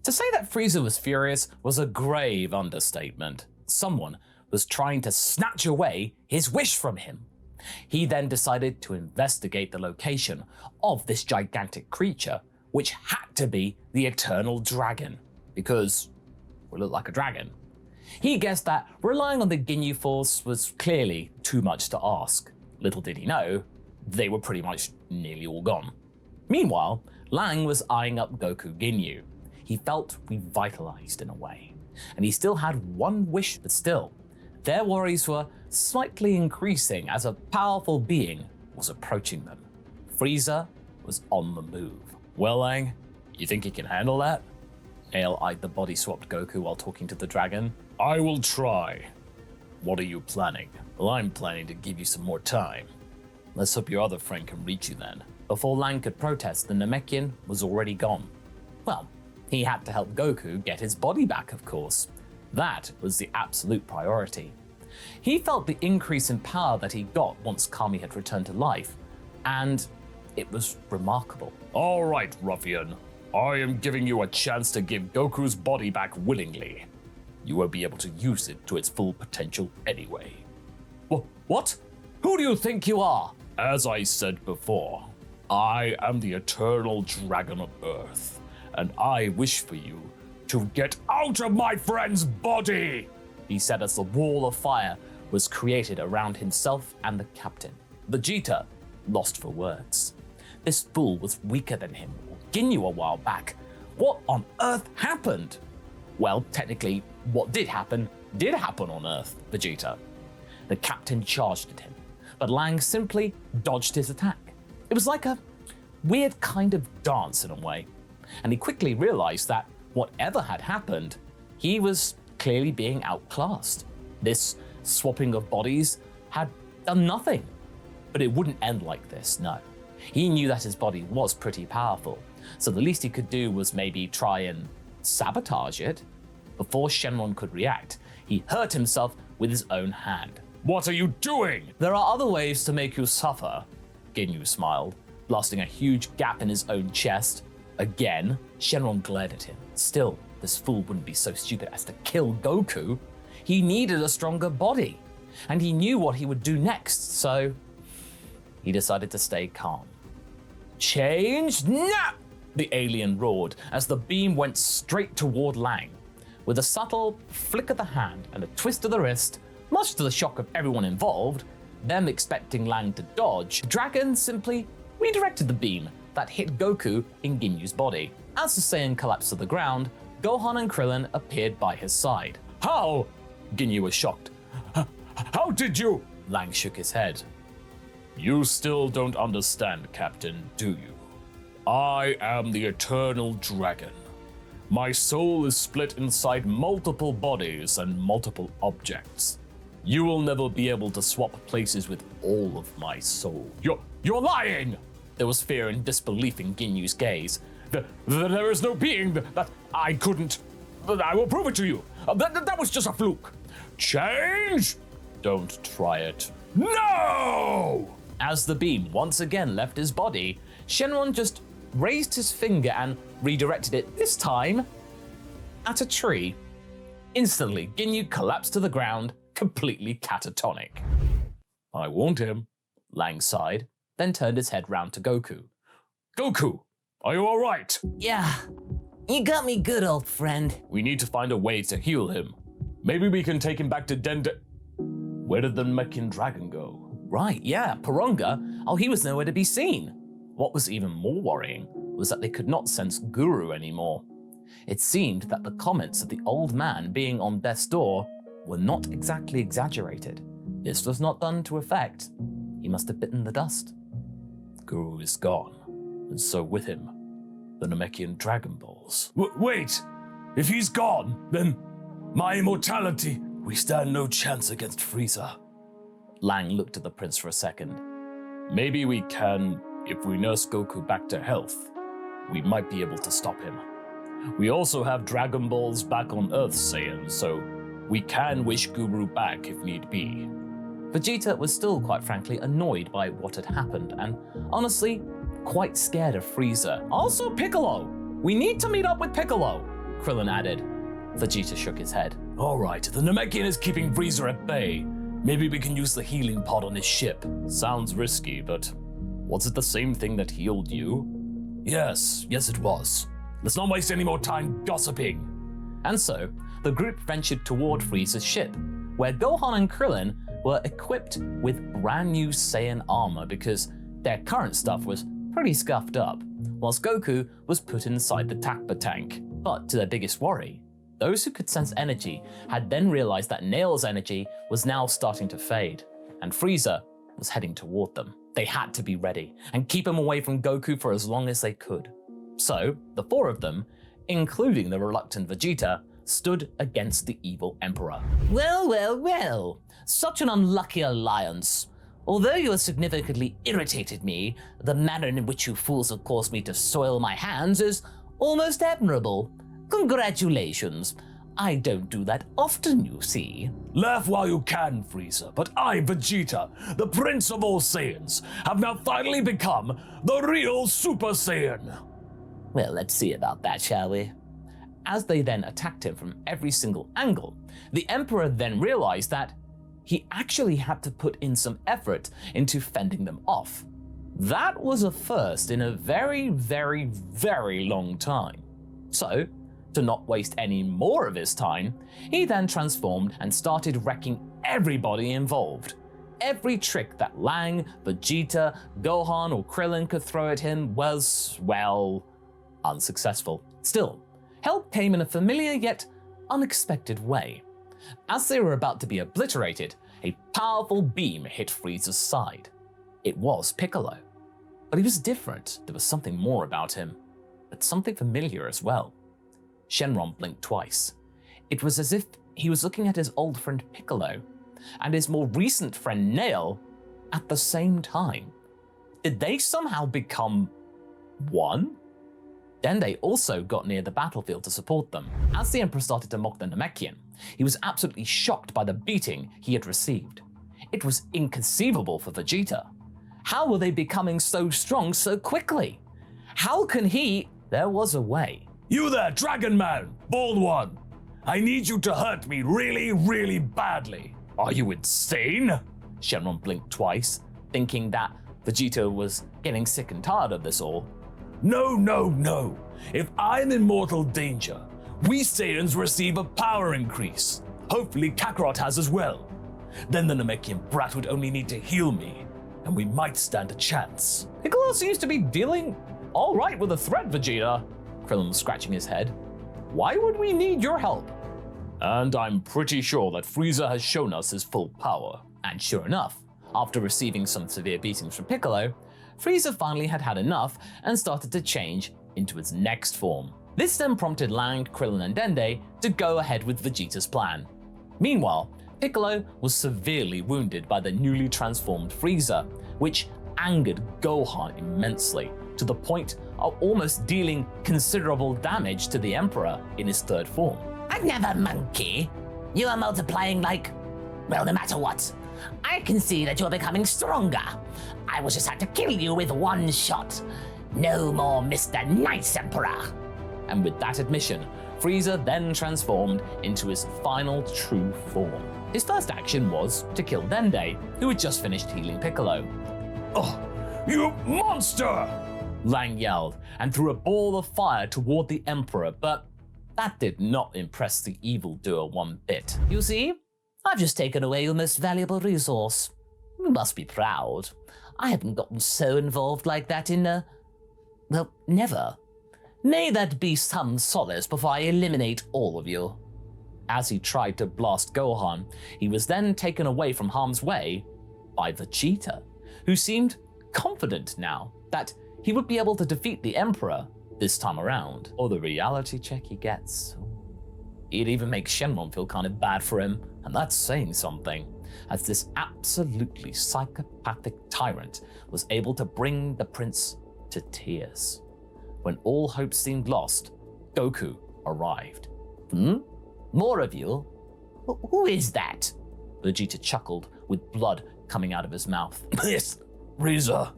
To say that Frieza was furious was a grave understatement. Someone was trying to snatch away his wish from him. He then decided to investigate the location of this gigantic creature, which had to be the Eternal Dragon, because it looked like a dragon. He guessed that relying on the Ginyu Force was clearly too much to ask. Little did he know, they were pretty much nearly all gone. Meanwhile, Lang was eyeing up Goku Ginyu. He felt revitalized in a way, and he still had one wish, but still, their worries were slightly increasing as a powerful being was approaching them. Frieza was on the move. Well, Lang, you think he can handle that? Ale eyed the body-swapped Goku while talking to the dragon. I will try. What are you planning? Well, I'm planning to give you some more time. Let's hope your other friend can reach you then. Before Lang could protest, the Namekian was already gone. Well, he had to help Goku get his body back, of course. That was the absolute priority. He felt the increase in power that he got once Kami had returned to life, and it was remarkable. All right, ruffian. I am giving you a chance to give Goku's body back willingly. You won't be able to use it to its full potential anyway. What? Who do you think you are? As I said before, I am the Eternal Dragon of Earth, and I wish for you to get out of my friend's body, he said as the wall of fire was created around himself and the captain. Vegeta lost for words. This fool was weaker than him, or Ginyu a while back. What on earth happened? Well, technically, what did happen on Earth, Vegeta. The captain charged at him, but Lang simply dodged his attack. It was like a weird kind of dance in a way, and he quickly realized that whatever had happened, he was clearly being outclassed. This swapping of bodies had done nothing. But it wouldn't end like this, no. He knew that his body was pretty powerful, so the least he could do was maybe try and sabotage it. Before Shenron could react, he hurt himself with his own hand. What are you doing? There are other ways to make you suffer, Ginyu smiled, blasting a huge gap in his own chest. Again, Shenron glared at him. Still, this fool wouldn't be so stupid as to kill Goku. He needed a stronger body, and he knew what he would do next, so he decided to stay calm. Change now! The alien roared as the beam went straight toward Lang. With a subtle flick of the hand and a twist of the wrist, much to the shock of everyone involved, them expecting Lang to dodge, the dragon simply redirected the beam that hit Goku in Ginyu's body. As the Saiyan collapsed to the ground, Gohan and Krillin appeared by his side. How? Ginyu was shocked. How did you? Lang shook his head. You still don't understand, Captain, do you? I am the Eternal Dragon. My soul is split inside multiple bodies and multiple objects. You will never be able to swap places with all of my soul. You're lying! There was fear and disbelief in Ginyu's gaze. There is no being that I couldn't. I will prove it to you. That was just a fluke. Change? Don't try it. No! As the beam once again left his body, Shenron just raised his finger and redirected it, this time at a tree. Instantly, Ginyu collapsed to the ground, completely catatonic. I warned him, Lang sighed, then turned his head round to Goku. Goku, are you all right? Yeah, you got me good, old friend. We need to find a way to heal him. Maybe we can take him back to Dende. Where did the Namekian dragon go? Right, yeah, Porunga. Oh, he was nowhere to be seen. What was even more worrying was that they could not sense Guru anymore. It seemed that the comments of the old man being on death's door were not exactly exaggerated. This was not done to effect. He must have bitten the dust. Guru is gone, and so with him, the Namekian Dragon Balls. Wait! If he's gone, then my immortality, we stand no chance against Frieza. Lang looked at the prince for a second. Maybe we can, if we nurse Goku back to health, we might be able to stop him. We also have Dragon Balls back on Earth, Saiyan, so we can wish Guru back if need be. Vegeta was still, quite frankly, annoyed by what had happened, and honestly, quite scared of Frieza. Also Piccolo! We need to meet up with Piccolo! Krillin added. Vegeta shook his head. Alright, the Namekian is keeping Frieza at bay. Maybe we can use the healing pod on his ship. Sounds risky, but was it the same thing that healed you? Yes it was. Let's not waste any more time gossiping. And so, the group ventured toward Frieza's ship, where Gohan and Krillin were equipped with brand new Saiyan armor because their current stuff was pretty scuffed up, whilst Goku was put inside the Takpa tank. But to their biggest worry, those who could sense energy had then realized that Nail's energy was now starting to fade, and Frieza was heading toward them. They had to be ready and keep him away from Goku for as long as they could. So, the four of them, including the reluctant Vegeta, stood against the evil Emperor. Well, such an unlucky alliance. Although you have significantly irritated me, the manner in which you fools have caused me to soil my hands is almost admirable. Congratulations. I don't do that often, you see. Laugh while you can, Frieza, but I, Vegeta, the Prince of all Saiyans, have now finally become the real Super Saiyan. Well, let's see about that, shall we? As they then attacked him from every single angle, the Emperor then realized that he actually had to put in some effort into fending them off. That was a first in a very, very, very long time. So, to not waste any more of his time, he then transformed and started wrecking everybody involved. Every trick that Lang, Vegeta, Gohan, or Krillin could throw at him was, well, unsuccessful. Still, help came in a familiar yet unexpected way. As they were about to be obliterated, a powerful beam hit Frieza's side. It was Piccolo. But he was different. There was something more about him, but something familiar as well. Shenron blinked twice. It was as if he was looking at his old friend Piccolo and his more recent friend Nail at the same time. Did they somehow become one? Dende also got near the battlefield to support them. As the Emperor started to mock the Namekian, he was absolutely shocked by the beating he had received. It was inconceivable for Vegeta. How were they becoming so strong so quickly? How can he... There was a way. You there, Dragon Man, Bald One. I need you to hurt me really, really badly. Are you insane? Shenron blinked twice, thinking that Vegeta was getting sick and tired of this all. No. If I'm in mortal danger, we Saiyans receive a power increase. Hopefully Kakarot has as well. Then the Namekian brat would only need to heal me, and we might stand a chance. Piccolo seems to be dealing all right with the threat, Vegeta. Krillin was scratching his head. Why would we need your help? And I'm pretty sure that Frieza has shown us his full power. And sure enough, after receiving some severe beatings from Piccolo, Frieza finally had enough and started to change into its next form. This then prompted Lang, Krillin, and Dende to go ahead with Vegeta's plan. Meanwhile, Piccolo was severely wounded by the newly transformed Frieza, which angered Gohan immensely, to the point of almost dealing considerable damage to the Emperor in his third form. Another monkey? You are multiplying like... Well, no matter what, I can see that you're becoming stronger. I will just have to kill you with one shot. No more Mr. Nice Emperor. And with that admission, Frieza then transformed into his final true form. His first action was to kill Dende, who had just finished healing Piccolo. Oh, you monster! Lang yelled and threw a ball of fire toward the Emperor, but that did not impress the evildoer one bit. You see, I've just taken away your most valuable resource. You must be proud. I haven't gotten so involved like that in, well, never. May that be some solace before I eliminate all of you. As he tried to blast Gohan, he was then taken away from harm's way by Vegeta, who seemed confident now that he would be able to defeat the Emperor this time around. Or the reality check he gets. It even makes Shenron feel kind of bad for him, and that's saying something, as this absolutely psychopathic tyrant was able to bring the prince to tears. When all hope seemed lost, Goku arrived. More of you? Who is that? Vegeta chuckled, with blood coming out of his mouth. Yes, Frieza.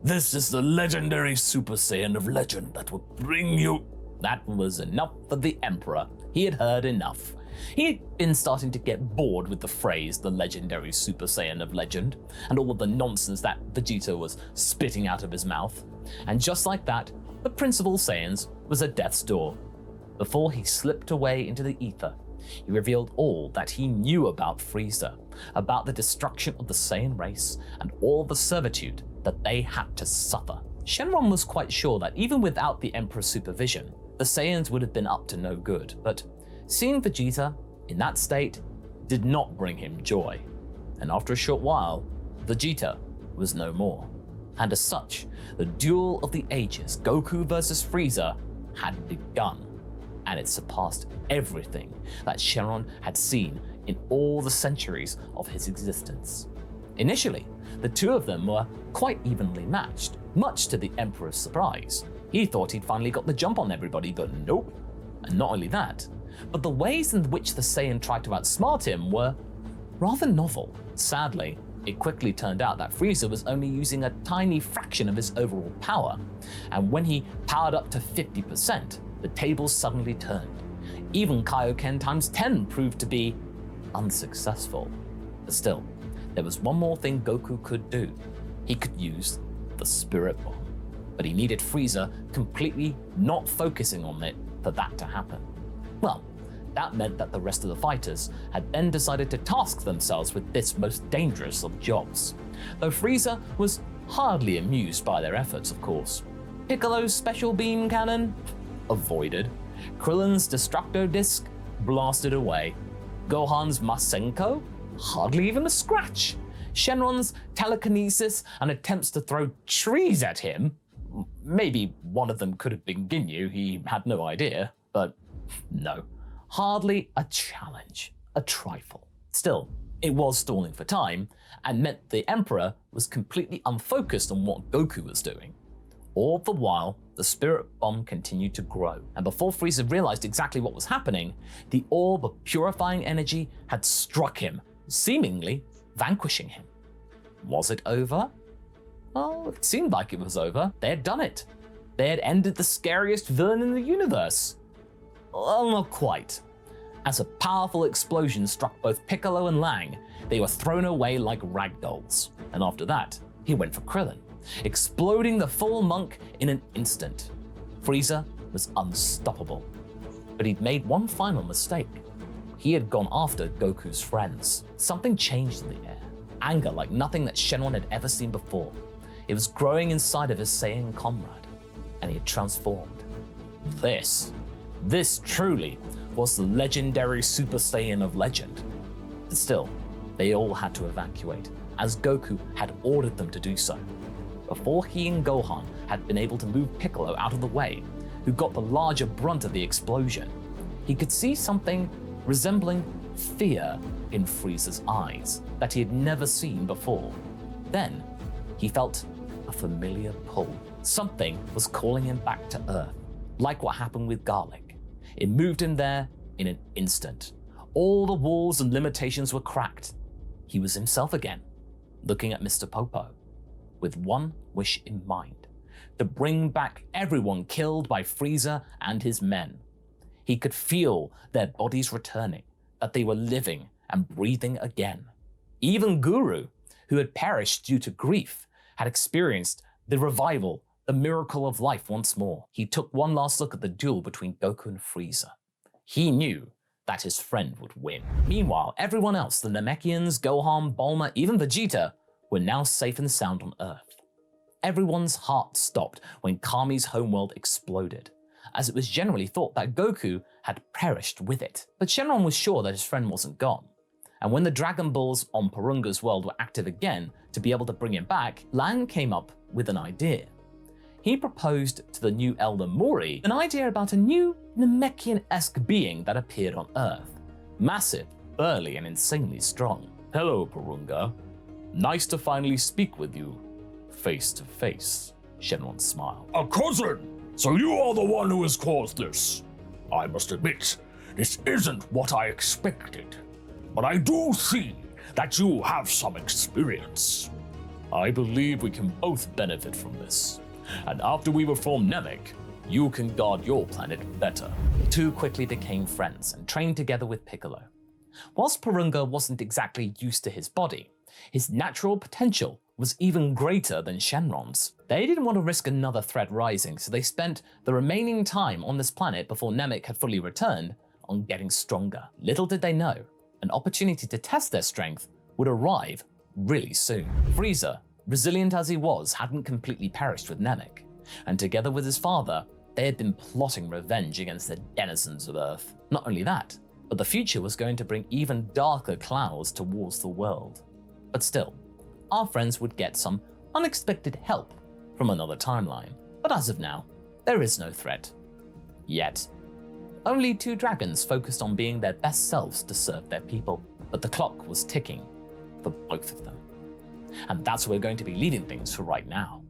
This is the legendary Super Saiyan of legend that will bring you... That was enough for the Emperor. He had heard enough. He had been starting to get bored with the phrase the legendary Super Saiyan of legend and all of the nonsense that Vegeta was spitting out of his mouth. And just like that, the Prince of All Saiyans was at death's door. Before he slipped away into the ether, he revealed all that he knew about Frieza, about the destruction of the Saiyan race and all the servitude that they had to suffer. Shenron was quite sure that even without the Emperor's supervision, the Saiyans would have been up to no good, but seeing Vegeta in that state did not bring him joy. And after a short while, Vegeta was no more. And as such, the duel of the ages, Goku versus Frieza, had begun. And it surpassed everything that Shenron had seen in all the centuries of his existence. Initially, the two of them were quite evenly matched, much to the Emperor's surprise. He thought he'd finally got the jump on everybody, but nope. And not only that, but the ways in which the Saiyan tried to outsmart him were rather novel. Sadly, it quickly turned out that Frieza was only using a tiny fraction of his overall power, and when he powered up to 50%, the tables suddenly turned. Even Kaioken times 10 proved to be unsuccessful. But still, there was one more thing Goku could do. He could use the Spirit Bomb. But he needed Frieza completely not focusing on it for that to happen. Well, that meant that the rest of the fighters had then decided to task themselves with this most dangerous of jobs. Though Frieza was hardly amused by their efforts, of course. Piccolo's special beam cannon? Avoided. Krillin's Destructo Disc? Blasted away. Gohan's Masenko? Hardly even a scratch. Shenron's telekinesis and attempts to throw trees at him? Maybe one of them could have been Ginyu, he had no idea, but no. Hardly a challenge, a trifle. Still, it was stalling for time, and meant the Emperor was completely unfocused on what Goku was doing. All the while, the Spirit Bomb continued to grow, and before Frieza realized exactly what was happening, the orb of purifying energy had struck him, seemingly vanquishing him. Was it over? Well, it seemed like it was over. They had done it. They had ended the scariest villain in the universe. Well, not quite. As a powerful explosion struck both Piccolo and Lang, they were thrown away like ragdolls. And after that, he went for Krillin, exploding the full monk in an instant. Frieza was unstoppable. But he'd made one final mistake. He had gone after Goku's friends. Something changed in the air. Anger like nothing that Shenron had ever seen before. It was growing inside of his Saiyan comrade, and he had transformed. This truly was the legendary Super Saiyan of legend. But still, they all had to evacuate, as Goku had ordered them to do so. Before he and Gohan had been able to move Piccolo out of the way, who got the larger brunt of the explosion, he could see something resembling fear in Frieza's eyes that he had never seen before. Then, he felt a familiar pull. Something was calling him back to Earth, like what happened with Garlic. It moved him there in an instant. All the walls and limitations were cracked. He was himself again, looking at Mr. Popo, with one wish in mind: to bring back everyone killed by Frieza and his men. He could feel their bodies returning, that they were living and breathing again. Even Guru, who had perished due to grief, had experienced the revival, the miracle of life once more. He took one last look at the duel between Goku and Frieza. He knew that his friend would win. Meanwhile, everyone else, the Namekians, Gohan, Bulma, even Vegeta, were now safe and sound on Earth. Everyone's heart stopped when Kami's homeworld exploded, as it was generally thought that Goku had perished with it. But Shenron was sure that his friend wasn't gone. And when the Dragon Balls on Porunga's world were active again to be able to bring him back, Lang came up with an idea. He proposed to the new Elder Mori an idea about a new Namekian-esque being that appeared on Earth. Massive, burly, and insanely strong. Hello, Porunga. Nice to finally speak with you, face to face, Shenron smiled. A cousin! So you are the one who has caused this. I must admit, this isn't what I expected. But I do see that you have some experience. I believe we can both benefit from this. And after we reform Namek, You can guard your planet better. The two quickly became friends and trained together with Piccolo. Whilst Porunga wasn't exactly used to his body, his natural potential was even greater than Shenron's. They didn't want to risk another threat rising, so they spent the remaining time on this planet before Namek had fully returned on getting stronger. Little did they know, an opportunity to test their strength would arrive really soon. Frieza, resilient as he was, hadn't completely perished with Namek, and together with his father, they had been plotting revenge against the denizens of Earth. Not only that, but the future was going to bring even darker clouds towards the world. But still, our friends would get some unexpected help from another timeline. But as of now, there is no threat. Yet. Only two dragons focused on being their best selves to serve their people. But the clock was ticking for both of them. And that's where we're going to be leaving things for right now.